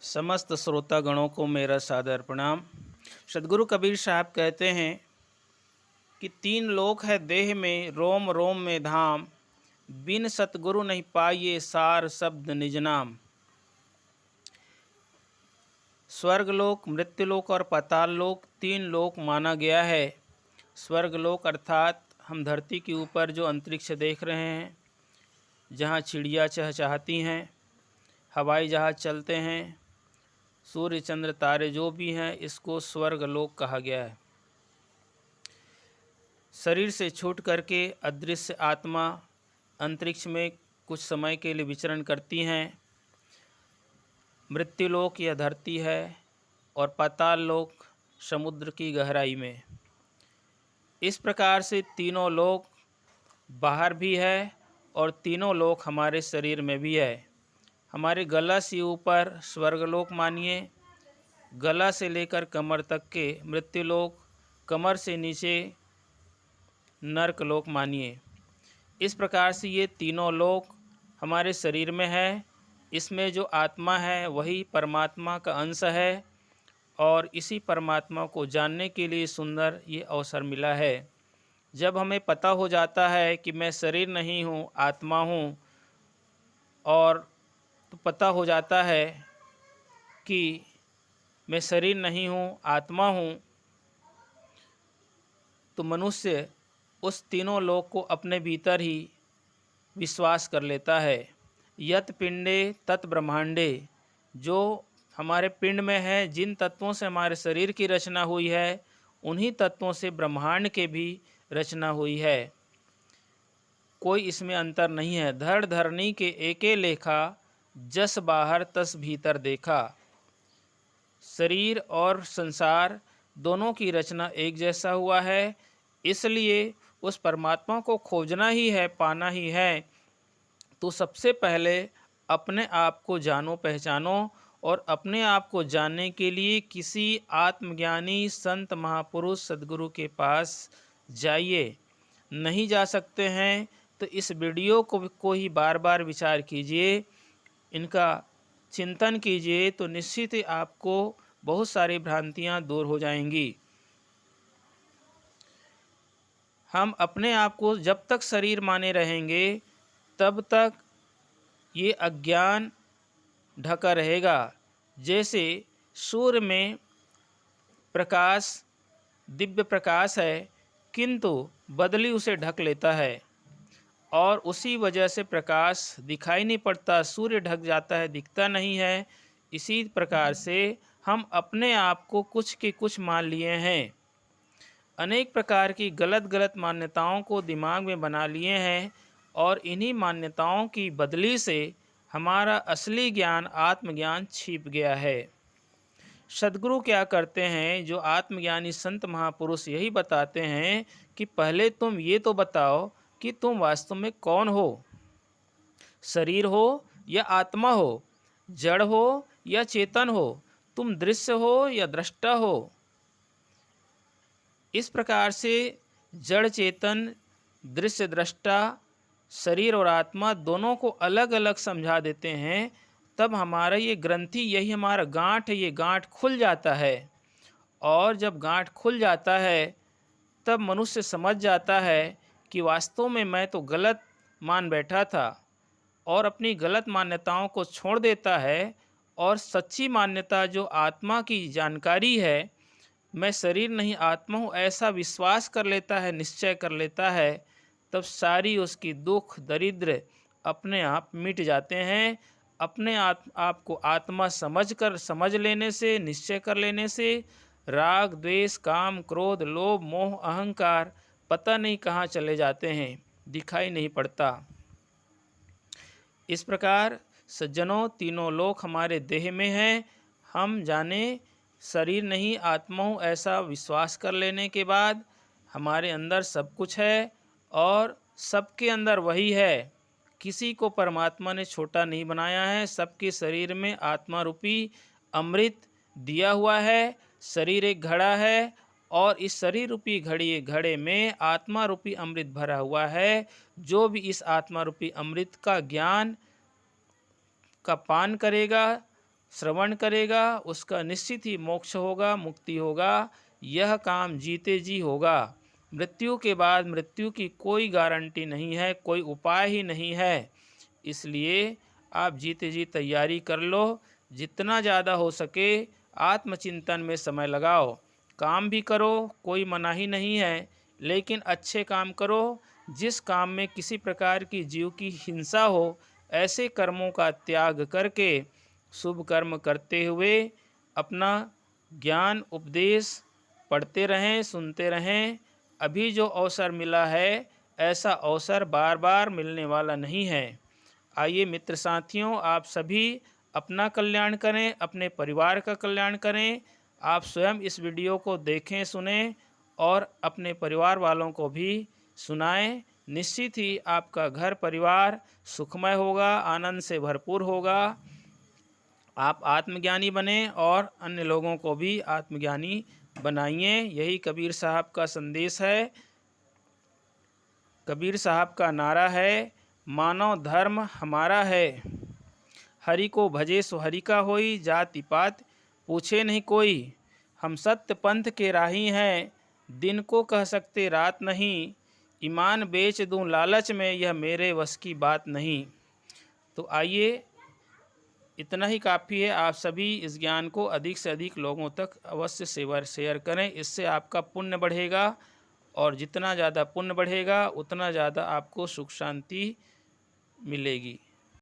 समस्त श्रोतागणों को मेरा सादर प्रणाम। सदगुरु कबीर साहब कहते हैं कि तीन लोक है देह में, रोम रोम में धाम, बिन सतगुरु नहीं पाइए सार शब्द निज नाम। स्वर्गलोक, मृत्युलोक और पाताल लोक तीन लोक माना गया है। स्वर्गलोक अर्थात हम धरती के ऊपर जो अंतरिक्ष देख रहे हैं, जहाँ चिड़िया चहचहाती हैं, हवाई जहाज़ चलते हैं, सूर्य चंद्र तारे जो भी हैं, इसको स्वर्गलोक कहा गया है। शरीर से छूट करके अदृश्य आत्मा अंतरिक्ष में कुछ समय के लिए विचरण करती हैं। मृत्युलोक यह धरती है और पाताल लोक समुद्र की गहराई में। इस प्रकार से तीनों लोक बाहर भी है और तीनों लोक हमारे शरीर में भी है। हमारे गला से ऊपर स्वर्गलोक मानिए, गला से लेकर कमर तक के मृत्युलोक, कमर से नीचे नरकलोक मानिए। इस प्रकार से ये तीनों लोक हमारे शरीर में है। इसमें जो आत्मा है वही परमात्मा का अंश है और इसी परमात्मा को जानने के लिए सुंदर ये अवसर मिला है। जब हमें पता हो जाता है कि मैं शरीर नहीं हूँ, आत्मा हूँ, और तो पता हो जाता है कि मैं शरीर नहीं हूँ, आत्मा हूँ, तो मनुष्य उस तीनों लोक को अपने भीतर ही विश्वास कर लेता है। यत पिंडे तत् ब्रह्मांडे, जो हमारे पिंड में है, जिन तत्वों से हमारे शरीर की रचना हुई है, उन्हीं तत्वों से ब्रह्मांड के भी रचना हुई है। कोई इसमें अंतर नहीं है। धड़ धरनी के एके लेखा, जस बाहर तस भीतर देखा। शरीर और संसार दोनों की रचना एक जैसा हुआ है, इसलिए उस परमात्मा को खोजना ही है, पाना ही है। तो सबसे पहले अपने आप को जानो, पहचानो, और अपने आप को जानने के लिए किसी आत्मज्ञानी संत महापुरुष सद्गुरु के पास जाइए। नहीं जा सकते हैं तो इस वीडियो को ही बार बार विचार कीजिए, इनका चिंतन कीजिए, तो निश्चित ही आपको बहुत सारी भ्रांतियां दूर हो जाएंगी। हम अपने आप को जब तक शरीर माने रहेंगे तब तक ये अज्ञान ढका रहेगा। जैसे सूर्य में प्रकाश, दिव्य प्रकाश है, किंतु बदली उसे ढक लेता है और उसी वजह से प्रकाश दिखाई नहीं पड़ता, सूर्य ढक जाता है, दिखता नहीं है। इसी प्रकार से हम अपने आप को कुछ के कुछ मान लिए हैं। अनेक प्रकार की गलत गलत मान्यताओं को दिमाग में बना लिए हैं और इन्हीं मान्यताओं की बदली से हमारा असली ज्ञान, आत्मज्ञान छिप गया है। सद्गुरु क्या करते हैं, जो आत्मज्ञानी संत महापुरुष यही बताते हैं कि पहले तुम ये तो बताओ कि तुम वास्तव में कौन हो। शरीर हो या आत्मा हो, जड़ हो या चेतन हो, तुम दृश्य हो या दृष्टा हो। इस प्रकार से जड़ चेतन, दृश्य दृष्टा, शरीर और आत्मा दोनों को अलग अलग समझा देते हैं। तब हमारा ये ग्रंथि, यही हमारा गांठ है, ये गांठ खुल जाता है। और जब गांठ खुल जाता है तब मनुष्य समझ जाता है कि वास्तव में मैं तो गलत मान बैठा था, और अपनी गलत मान्यताओं को छोड़ देता है और सच्ची मान्यता जो आत्मा की जानकारी है, मैं शरीर नहीं आत्मा हूँ, ऐसा विश्वास कर लेता है, निश्चय कर लेता है। तब सारी उसकी दुख दरिद्र अपने आप मिट जाते हैं। अपने आप को आत्मा समझ लेने से, निश्चय कर लेने से राग द्वेष काम क्रोध लोभ मोह अहंकार पता नहीं कहाँ चले जाते हैं, दिखाई नहीं पड़ता। इस प्रकार सज्जनों, तीनों लोक हमारे देह में हैं। हम जाने शरीर नहीं आत्मा हूँ, ऐसा विश्वास कर लेने के बाद हमारे अंदर सब कुछ है और सबके अंदर वही है। किसी को परमात्मा ने छोटा नहीं बनाया है। सबके शरीर में आत्मा रूपी अमृत दिया हुआ है। शरीर एक घड़ा है और इस शरीर रूपी घड़े में आत्मा रूपी अमृत भरा हुआ है। जो भी इस आत्मा रूपी अमृत का ज्ञान का पान करेगा श्रवण करेगा उसका निश्चित ही मोक्ष होगा, मुक्ति होगा। यह काम जीते जी होगा। मृत्यु के बाद मृत्यु की कोई गारंटी नहीं है, कोई उपाय ही नहीं है। इसलिए आप जीते जी तैयारी कर लो। जितना ज़्यादा हो सके आत्मचिंतन में समय लगाओ। काम भी करो, कोई मनाही नहीं है, लेकिन अच्छे काम करो। जिस काम में किसी प्रकार की जीव की हिंसा हो, ऐसे कर्मों का त्याग करके शुभ कर्म करते हुए अपना ज्ञान उपदेश पढ़ते रहें, सुनते रहें। अभी जो अवसर मिला है ऐसा अवसर बार बार मिलने वाला नहीं है। आइए मित्र साथियों, आप सभी अपना कल्याण करें, अपने परिवार का कल्याण करें। आप स्वयं इस वीडियो को देखें, सुनें और अपने परिवार वालों को भी सुनाएं। निश्चित ही आपका घर परिवार सुखमय होगा, आनंद से भरपूर होगा। आप आत्मज्ञानी बने और अन्य लोगों को भी आत्मज्ञानी बनाइए। यही कबीर साहब का संदेश है। कबीर साहब का नारा है, मानव धर्म हमारा है, हरि को भजे सो हरि का होई, जाति पात पूछे नहीं कोई। हम सत्य पंथ के राही हैं, दिन को कह सकते रात नहीं। ईमान बेच दूं लालच में, यह मेरे वश की बात नहीं। तो आइए, इतना ही काफ़ी है। आप सभी इस ज्ञान को अधिक से अधिक लोगों तक अवश्य शेयर करें। इससे आपका पुण्य बढ़ेगा और जितना ज़्यादा पुण्य बढ़ेगा उतना ज़्यादा आपको सुख शांति मिलेगी।